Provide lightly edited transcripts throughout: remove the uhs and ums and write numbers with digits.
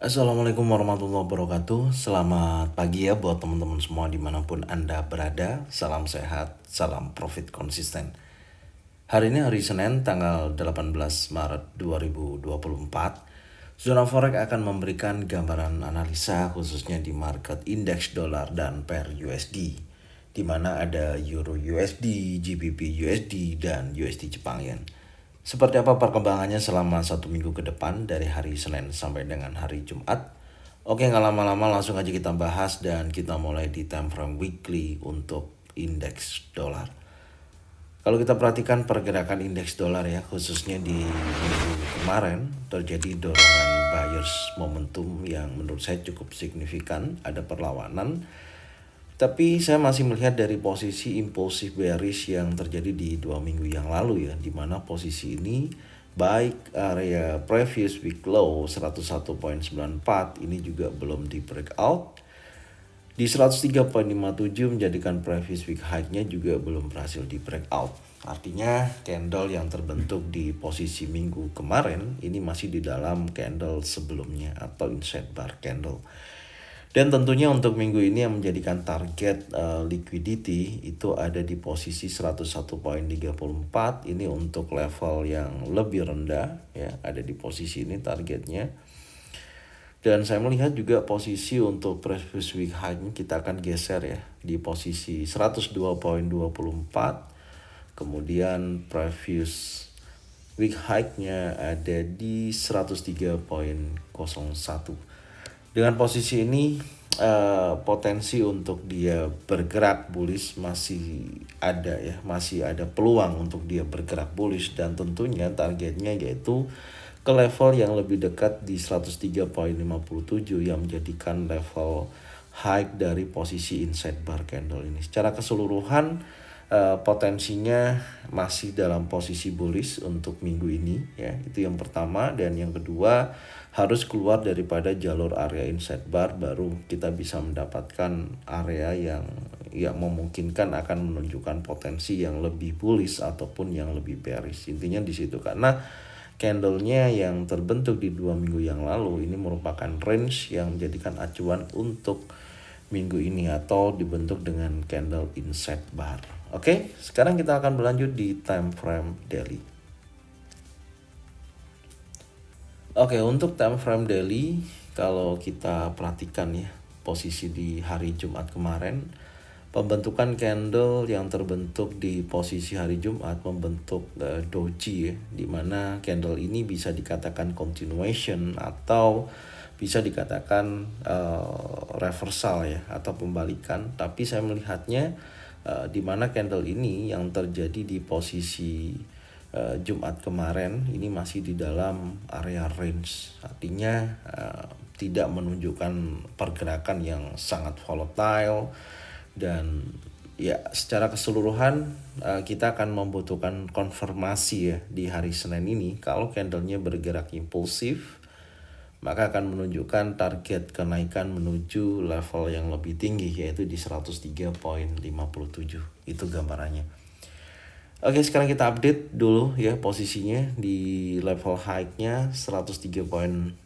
Assalamualaikum warahmatullahi wabarakatuh. Selamat pagi ya buat teman-teman semua dimanapun Anda berada. Salam sehat, salam profit konsisten. Hari ini hari Senin tanggal 18 Maret 2024. Zona Forex akan memberikan gambaran analisa khususnya di market indeks dolar dan pair USD, di mana ada Euro USD, GBP USD, dan USD Jepang Yen. Seperti apa perkembangannya selama 1 minggu ke depan dari hari Senin sampai dengan hari Jumat? Oke, nggak lama-lama langsung aja kita bahas dan kita mulai di time frame weekly untuk indeks dolar. Kalau kita perhatikan pergerakan indeks dolar ya, khususnya di minggu kemarin terjadi dorongan buyers momentum yang menurut saya cukup signifikan, ada perlawanan. Tapi saya masih melihat dari posisi impulsif bearish yang terjadi di 2 minggu yang lalu ya, di mana posisi ini baik area previous week low 101.94 ini juga belum di breakout. Di 103.57 menjadikan previous week high-nya juga belum berhasil di breakout. Artinya candle yang terbentuk di posisi minggu kemarin ini masih di dalam candle sebelumnya atau inside bar candle. Dan tentunya untuk minggu ini yang menjadikan target liquidity itu ada di posisi 101.34. Ini untuk level yang lebih rendah ya, ada di posisi ini targetnya. Dan saya melihat juga posisi untuk previous week high kita akan geser ya di posisi 102.24. Kemudian previous week high-nya ada di 103.01. Dengan posisi ini potensi untuk dia bergerak bullish masih ada ya, masih ada peluang untuk dia bergerak bullish, dan tentunya targetnya yaitu ke level yang lebih dekat di 103.57 yang menjadikan level high dari posisi inside bar candle ini. Secara keseluruhan potensinya masih dalam posisi bullish untuk minggu ini ya, itu yang pertama. Dan yang kedua, harus keluar daripada jalur area inside bar baru kita bisa mendapatkan area yang memungkinkan akan menunjukkan potensi yang lebih bullish ataupun yang lebih bearish. Intinya di situ, karena candlenya yang terbentuk di 2 minggu yang lalu ini merupakan range yang menjadikan acuan untuk minggu ini atau dibentuk dengan candle inside bar. Oke, sekarang kita akan berlanjut di time frame daily. Oke, untuk time frame daily kalau kita perhatikan ya, posisi di hari Jumat kemarin, pembentukan candle yang terbentuk di posisi hari Jumat membentuk doji ya, dimana candle ini bisa dikatakan continuation atau bisa dikatakan reversal ya, atau pembalikan. Tapi saya melihatnya di mana candle ini yang terjadi di posisi Jumat kemarin ini masih di dalam area range, artinya tidak menunjukkan pergerakan yang sangat volatile. Dan ya secara keseluruhan kita akan membutuhkan konfirmasi ya di hari Senin ini. Kalau candlenya bergerak impulsif, maka akan menunjukkan target kenaikan menuju level yang lebih tinggi yaitu di 103.57. Itu gambarannya. Oke, sekarang kita update dulu ya posisinya di level high-nya 103.10,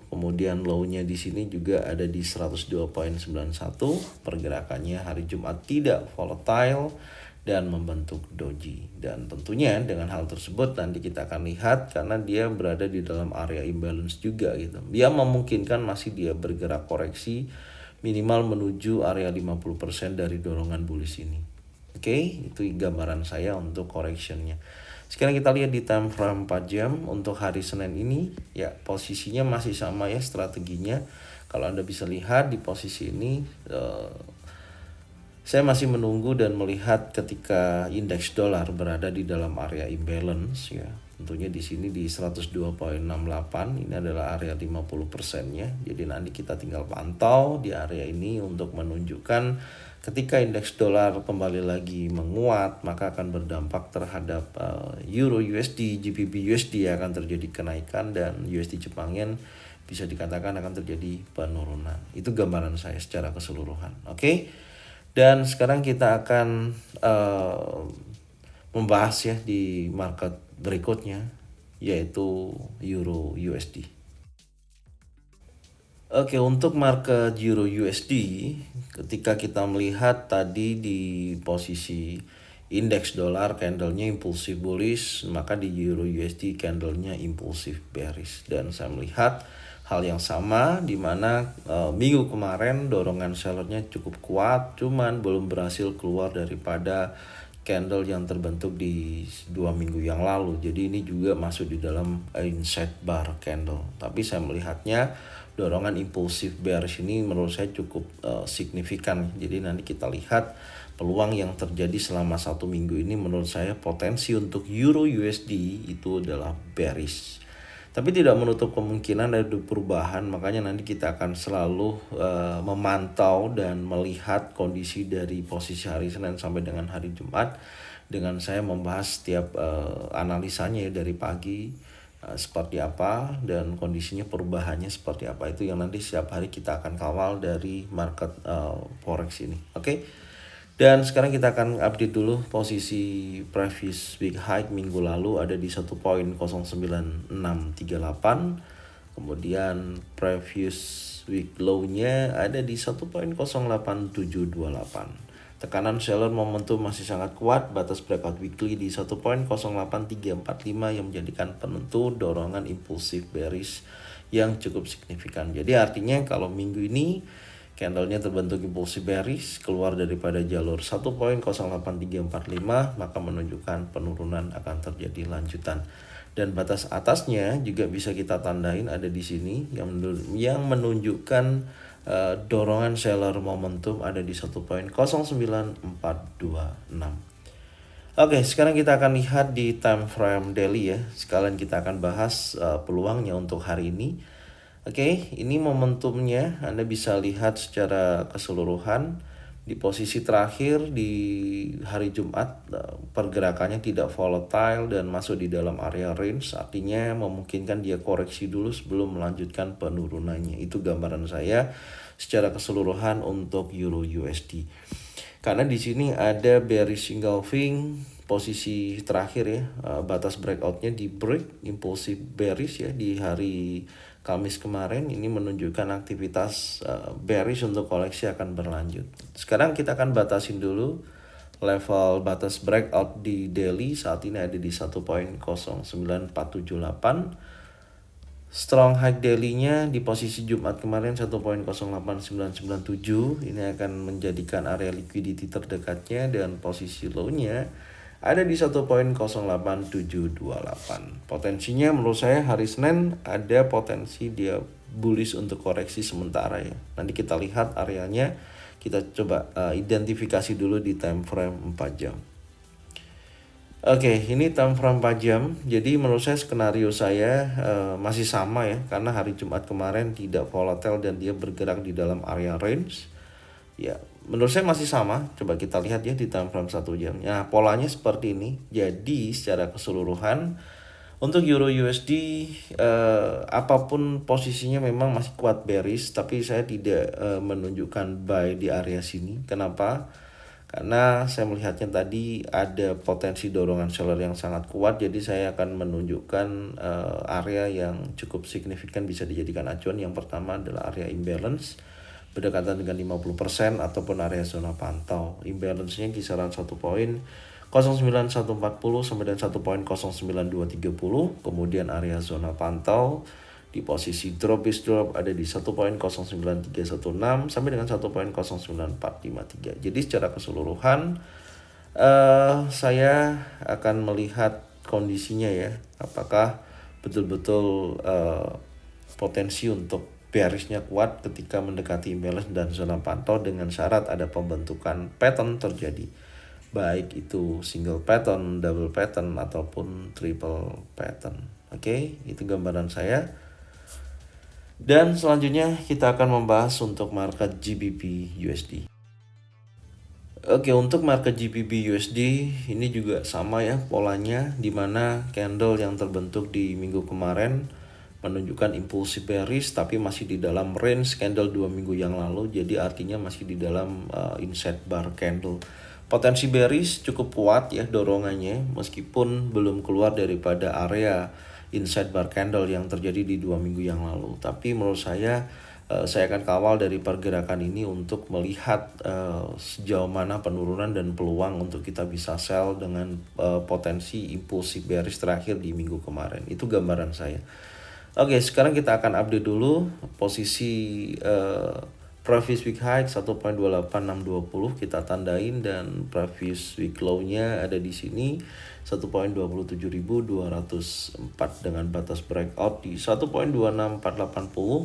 kemudian low-nya di sini juga ada di 102.91. Pergerakannya hari Jumat tidak volatile dan membentuk doji. Dan tentunya dengan hal tersebut nanti kita akan lihat, karena dia berada di dalam area imbalance juga gitu. Dia memungkinkan masih dia bergerak koreksi minimal menuju area 50% dari dorongan bullish ini. Oke, itu gambaran saya untuk correctionnya. Sekarang kita lihat di time frame 4 jam untuk hari Senin ini ya, posisinya masih sama ya strateginya. Kalau Anda bisa lihat di posisi ini saya masih menunggu dan melihat ketika indeks dolar berada di dalam area imbalance ya. Tentunya di sini di 102.68 ini adalah area 50%-nya. Jadi nanti kita tinggal pantau di area ini untuk menunjukkan ketika indeks dolar kembali lagi menguat, maka akan berdampak terhadap Euro USD, GBP USD akan terjadi kenaikan, dan USD Jepang Yen bisa dikatakan akan terjadi penurunan. Itu gambaran saya secara keseluruhan. Oke. Dan sekarang kita akan membahas ya di market berikutnya, yaitu Euro USD. Oke, untuk market Euro USD, ketika kita melihat tadi di posisi indeks dolar candlenya impulsif bullish, maka di Euro USD candlenya impulsif bearish. Dan saya melihat hal yang sama di mana minggu kemarin dorongan sellernya cukup kuat, cuman belum berhasil keluar daripada candle yang terbentuk di 2 minggu yang lalu. Jadi ini juga masuk di dalam inside bar candle. Tapi saya melihatnya dorongan impulsif bearish ini menurut saya cukup signifikan. Jadi nanti kita lihat peluang yang terjadi selama 1 minggu ini menurut saya potensi untuk Euro USD itu adalah bearish. Tapi tidak menutup kemungkinan ada perubahan, makanya nanti kita akan selalu memantau dan melihat kondisi dari posisi hari Senin sampai dengan hari Jumat dengan saya membahas setiap analisanya ya dari pagi seperti apa dan kondisinya perubahannya seperti apa, itu yang nanti setiap hari kita akan kawal dari market forex ini. Oke. Dan sekarang kita akan update dulu posisi previous week high minggu lalu ada di 1.09638. Kemudian previous week low-nya ada di 1.08728. Tekanan seller momentum masih sangat kuat, batas breakout weekly di 1.08345 yang menjadikan penentu dorongan impulsif bearish yang cukup signifikan. Jadi artinya kalau minggu ini candlenya terbentuk impulsif bearish keluar daripada jalur 1.08345, maka menunjukkan penurunan akan terjadi lanjutan. Dan batas atasnya juga bisa kita tandain ada di sini yang menunjukkan dorongan seller momentum ada di 1.09426. Oke, sekarang kita akan lihat di time frame daily ya. Sekalian kita akan bahas peluangnya untuk hari ini. Oke, ini momentumnya Anda bisa lihat secara keseluruhan. Di posisi terakhir di hari Jumat pergerakannya tidak volatile dan masuk di dalam area range, artinya memungkinkan dia koreksi dulu sebelum melanjutkan penurunannya. Itu gambaran saya secara keseluruhan untuk Euro USD. Karena di sini ada bearish engulfing posisi terakhir ya, batas breakoutnya di break impulsif bearish ya di hari Kamis kemarin. Ini menunjukkan aktivitas bearish untuk koleksi akan berlanjut. Sekarang kita akan batasin dulu level batas breakout di daily saat ini ada di 1.09478. Strong high daily-nya di posisi Jumat kemarin 1.08997. Ini akan menjadikan area liquidity terdekatnya dan posisi low-nya ada di 1.08728. Potensinya menurut saya hari Senin ada potensi dia bullish untuk koreksi sementara ya. Nanti kita lihat areanya, kita coba identifikasi dulu di time frame 4 jam. Oke, ini time frame 4 jam. Jadi menurut saya skenario saya masih sama ya, karena hari Jumat kemarin tidak volatile dan dia bergerak di dalam area range. Ya, menurut saya masih sama. Coba kita lihat ya di time frame 1 jam. Nah, polanya seperti ini. Jadi secara keseluruhan untuk Euro USD apapun posisinya memang masih kuat bearish, tapi saya tidak menunjukkan buy di area sini. Kenapa? Karena saya melihatnya tadi ada potensi dorongan seller yang sangat kuat, jadi saya akan menunjukkan area yang cukup signifikan bisa dijadikan acuan. Yang pertama adalah area imbalance berdekatan dengan 50% ataupun area zona pantau. Imbalance-nya kisaran 1.09140 sampai dengan 1.09230. Kemudian area zona pantau di posisi drop is drop ada di 1.09316 sampai dengan 1.09453. Jadi secara keseluruhan saya akan melihat kondisinya ya, apakah betul-betul potensi untuk bearishnya kuat ketika mendekati imbalance dan zona pantau dengan syarat ada pembentukan pattern terjadi, baik itu single pattern, double pattern ataupun triple pattern. Oke, itu gambaran saya. Dan selanjutnya kita akan membahas untuk market GBP USD. Oke, untuk market GBP USD ini juga sama ya polanya, dimana candle yang terbentuk di minggu kemarin menunjukkan impulsif bearish tapi masih di dalam range candle 2 minggu yang lalu. Jadi artinya masih di dalam inside bar candle. Potensi bearish cukup kuat ya dorongannya, meskipun belum keluar daripada area inside bar candle yang terjadi di 2 minggu yang lalu. Tapi menurut saya saya akan kawal dari pergerakan ini untuk melihat sejauh mana penurunan dan peluang untuk kita bisa sell dengan potensi impulsif bearish terakhir di minggu kemarin. Itu gambaran saya. Oke, sekarang kita akan update dulu posisi previous week high 1.28620 kita tandain, dan previous week low-nya ada di sini 1.27204 dengan batas breakout di 1.26480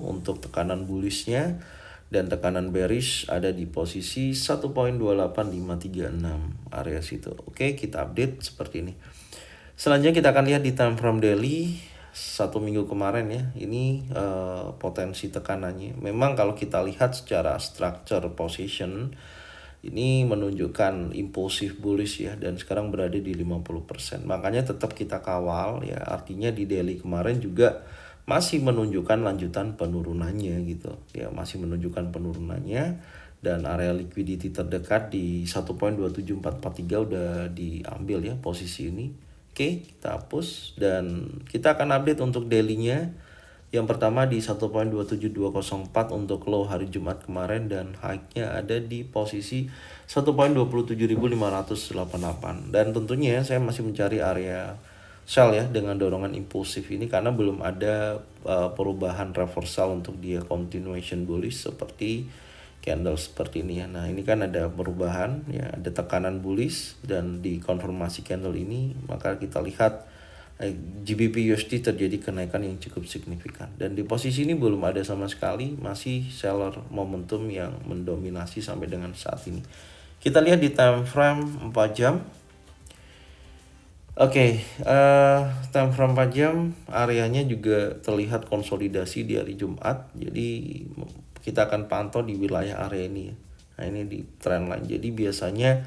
untuk tekanan bullishnya, dan tekanan bearish ada di posisi 1.28536 area situ. Oke, kita update seperti ini. Selanjutnya kita akan lihat di time frame daily 1 minggu kemarin ya. Ini potensi tekanannya. Memang kalau kita lihat secara structure position ini menunjukkan impulsif bullish ya, dan sekarang berada di 50%. Makanya tetap kita kawal ya. Artinya di daily kemarin juga masih menunjukkan lanjutan penurunannya gitu. Ya, masih menunjukkan penurunannya, dan area liquidity terdekat di 1.27443 udah diambil ya posisi ini. Oke, kita hapus dan kita akan update untuk daily-nya. Yang pertama di 1.27204 untuk low hari Jumat kemarin, dan high-nya ada di posisi 1.27588. Dan tentunya saya masih mencari area sell ya dengan dorongan impulsif ini, karena belum ada perubahan reversal untuk dia continuation bullish seperti candle seperti ini ya. Nah, ini kan ada perubahan ya, ada tekanan bullish, dan di konfirmasi candle ini maka kita lihat GBP USD terjadi kenaikan yang cukup signifikan, dan di posisi ini belum ada sama sekali, masih seller momentum yang mendominasi sampai dengan saat ini. Kita lihat di time frame 4 jam. Oke, time frame 4 jam areanya juga terlihat konsolidasi di hari Jumat. Jadi kita akan pantau di wilayah area ini ya. Nah, ini di trendline. Jadi biasanya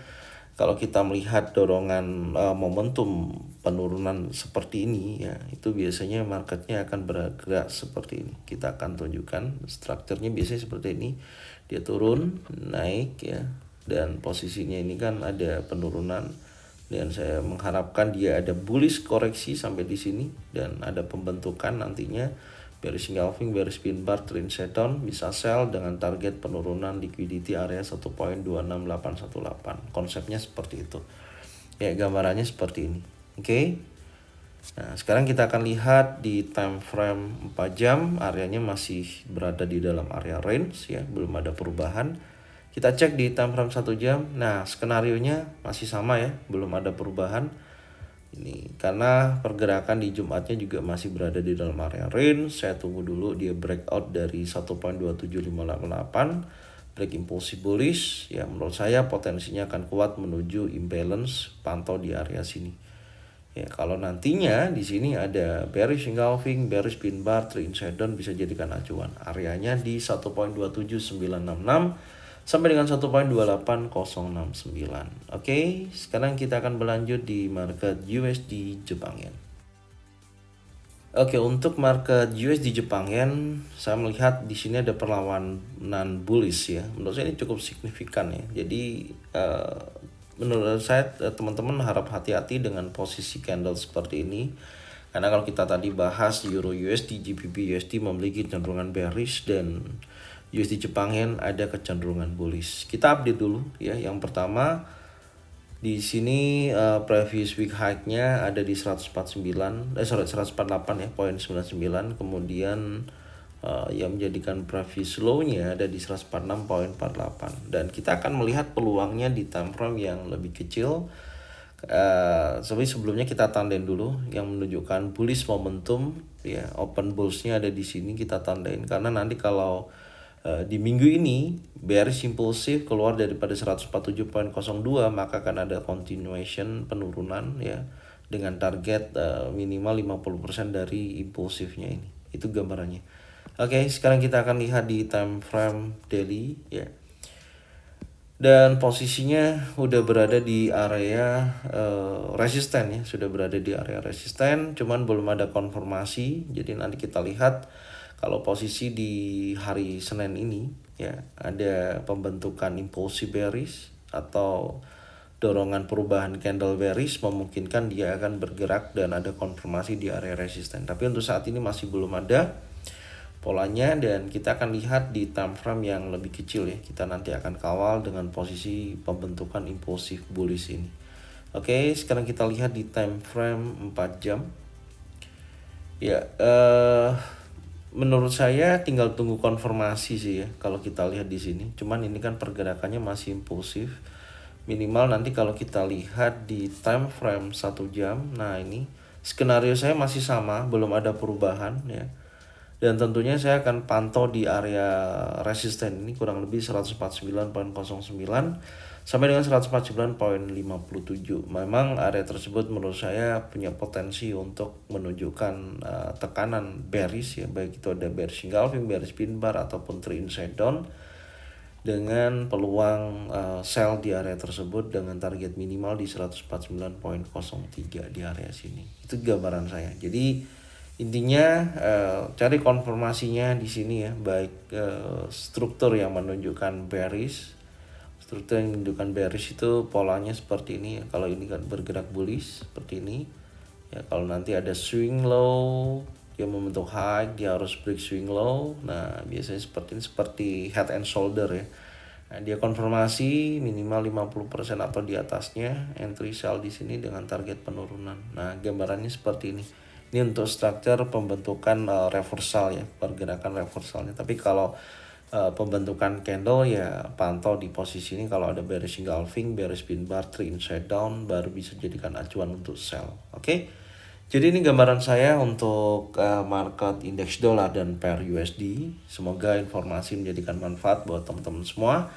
kalau kita melihat dorongan momentum penurunan seperti ini ya, itu biasanya marketnya akan bergerak seperti ini. Kita akan tunjukkan strukturnya biasanya seperti ini. Dia turun, naik ya, dan posisinya ini kan ada penurunan, dan saya mengharapkan dia ada bullish koreksi sampai di sini, dan ada pembentukan nantinya bearish engulfing, bearish pin bar, trend set down, bisa sell dengan target penurunan liquidity area 1.26818. Konsepnya seperti itu. Ya, gambarannya seperti ini. Oke. Nah, sekarang kita akan lihat di time frame 4 jam, areanya masih berada di dalam area range ya, belum ada perubahan. Kita cek di time frame 1 jam. Nah, skenarionya masih sama ya, belum ada perubahan. Ini karena pergerakan di Jumatnya juga masih berada di dalam area range. Saya tunggu dulu dia breakout dari 1.27588, break impulsif bullish ya, menurut saya potensinya akan kuat menuju imbalance, pantau di area sini ya. Kalau nantinya di sini ada bearish engulfing, bearish pin bar, trend set down, bisa jadikan acuan. Areanya di 1.27966 sampai dengan 1.28069. Oke, sekarang kita akan berlanjut di market USD Jepang Yen. Oke, untuk market USD Jepang Yen, saya melihat di sini ada perlawanan bullish ya. Menurut saya ini cukup signifikan ya. Jadi menurut saya teman-teman harap hati-hati dengan posisi candle seperti ini. Karena kalau kita tadi bahas Euro USD, GBP USD memiliki cenderungan bearish, dan USD Jepang Yen ada kecenderungan bullish. Kita update dulu ya. Yang pertama di sini previous week high-nya ada di 148 ya, 0.99. Kemudian yang menjadikan previous low-nya ada di 146.48, dan kita akan melihat peluangnya di time frame yang lebih kecil. Sebelumnya kita tandain dulu yang menunjukkan bullish momentum ya, open bulls-nya ada di sini, kita tandain karena nanti kalau di minggu ini bearish impulsif keluar daripada 147.02, maka akan ada continuation penurunan ya, dengan target minimal 50% dari impulsifnya ini. Itu gambarannya. Oke, sekarang kita akan lihat di time frame daily ya. Dan posisinya udah berada di area resisten ya, sudah berada di area resisten, cuman belum ada konfirmasi. Jadi nanti kita lihat kalau posisi di hari Senin ini ya, ada pembentukan impulsif bearish atau dorongan perubahan candle bearish, memungkinkan dia akan bergerak dan ada konfirmasi di area resisten. Tapi untuk saat ini masih belum ada polanya, dan kita akan lihat di time frame yang lebih kecil ya. Kita nanti akan kawal dengan posisi pembentukan impulsif bullish ini. Oke, sekarang kita lihat di time frame 4 jam. Ya, menurut saya tinggal tunggu konfirmasi sih ya kalau kita lihat di sini. Cuman ini kan pergerakannya masih impulsif. Minimal nanti kalau kita lihat di time frame 1 jam, nah ini skenario saya masih sama, belum ada perubahan ya. Dan tentunya saya akan pantau di area resisten ini kurang lebih 149.09 sampai dengan 149.57. Memang area tersebut menurut saya punya potensi untuk menunjukkan tekanan bearish ya, baik itu ada bearish engulfing, bearish pin bar ataupun trend inside down, dengan peluang sell di area tersebut dengan target minimal di 149.03 di area sini. Itu gambaran saya. Jadi intinya cari konfirmasinya di sini ya, baik struktur yang menunjukkan bearish. Struktur yang menunjukkan bearish itu polanya seperti ini ya. Kalau ini kan bergerak bullish seperti ini ya. Kalau nanti ada swing low, dia membentuk high, dia harus break swing low. Nah biasanya seperti ini, seperti head and shoulder ya. Nah, dia konfirmasi minimal 50% atau di atasnya, entry sell di sini dengan target penurunan. Nah gambarannya seperti ini. Ini untuk struktur pembentukan reversal ya, pergerakan reversalnya. Tapi kalau pembentukan candle ya pantau di posisi ini. Kalau ada bearish engulfing, bearish pin bar, trend inside down, baru bisa jadikan acuan untuk sell. Oke. Jadi ini gambaran saya untuk market indeks dolar dan pair USD. Semoga informasi menjadikan manfaat buat teman-teman semua.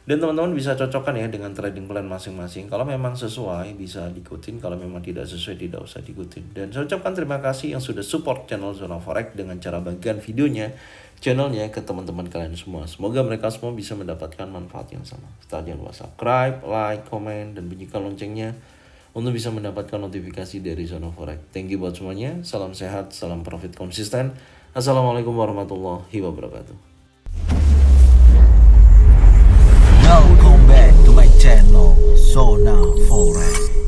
Dan teman-teman bisa cocokkan ya dengan trading plan masing-masing. Kalau memang sesuai bisa diikutin, kalau memang tidak sesuai tidak usah diikutin. Dan saya ucapkan terima kasih yang sudah support channel Zona Forex dengan cara bagikan videonya, channelnya ke teman-teman kalian semua. Semoga mereka semua bisa mendapatkan manfaat yang sama. Jangan lupa subscribe, like, komen, dan bunyikan loncengnya untuk bisa mendapatkan notifikasi dari Zona Forex. Thank you buat semuanya. Salam sehat, salam profit konsisten. Assalamualaikum warahmatullahi wabarakatuh. Welcome back to my channel Zona Forex.